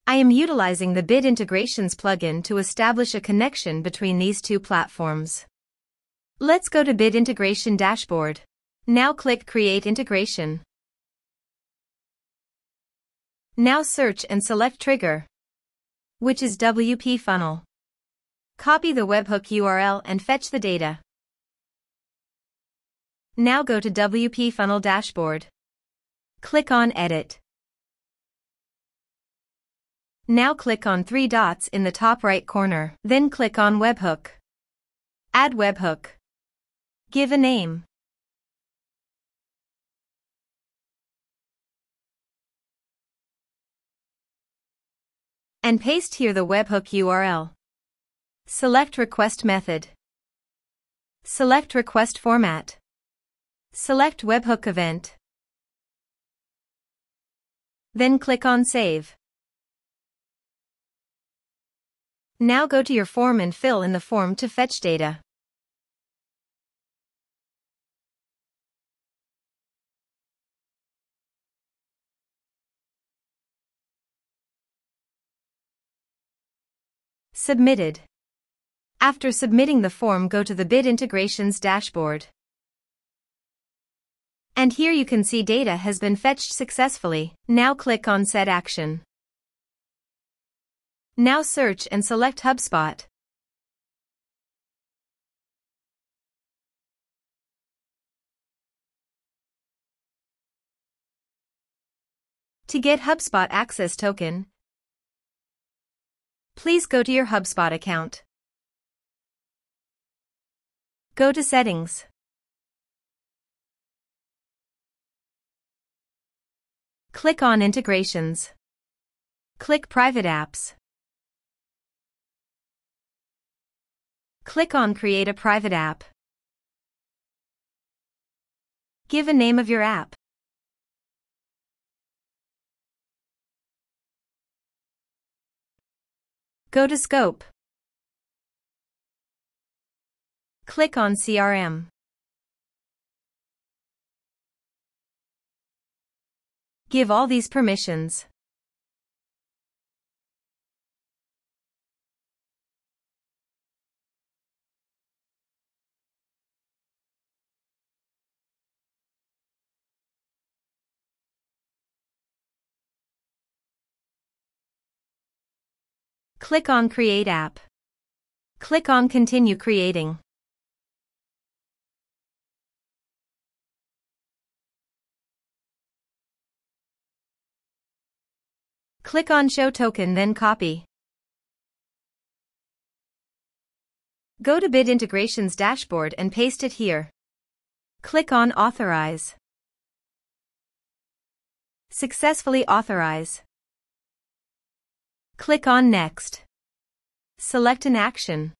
I am utilizing the Bit Integrations plugin to establish a connection between these two platforms. Let's go to Bit Integration Dashboard. Now click Create Integration. Now search and select Trigger, which is WP Funnel. Copy the webhook URL and fetch the data. Now go to WP Funnel Dashboard. Click on Edit. Now click on three dots in the top right corner. Then click on Webhook. Add webhook. Give a name. And paste here the webhook URL. Select Request Method. Select Request Format. Select Webhook Event. Then click on Save. Now go to your form and fill in the form to fetch data. Submitted. After submitting the form, go to the Bit Integrations dashboard. And here you can see data has been fetched successfully. Now click on Set Action. Now search and select HubSpot. To get HubSpot Access Token, please go to your HubSpot account. Go to Settings. Click on Integrations. Click Private Apps. Click on Create a Private App. Give a name of your app. Go to Scope. Click on CRM. Give all these permissions. Click on Create App. Click on Continue Creating. Click on Show Token, then copy. Go to Bit Integrations dashboard and paste it here. Click on Authorize. Successfully authorize. Click on Next. Select an action.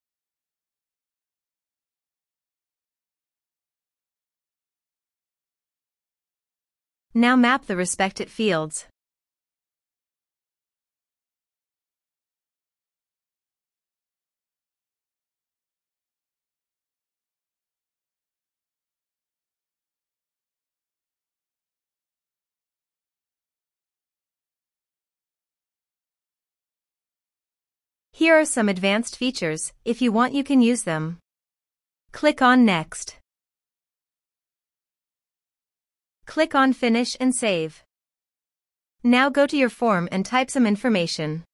Now map the respected fields. Here are some advanced features. If you want, you can use them. Click on Next. Click on Finish and Save. Now go to your form and type some information.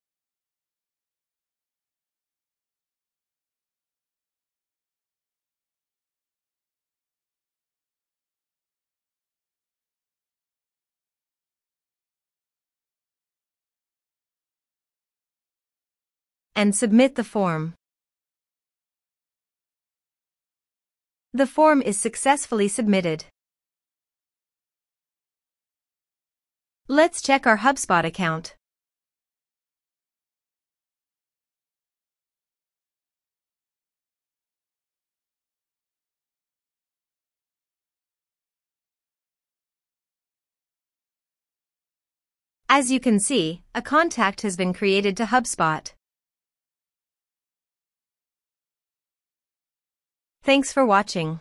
And submit the form. The form is successfully submitted. Let's check our HubSpot account. As you can see, a contact has been created to HubSpot. Thanks for watching.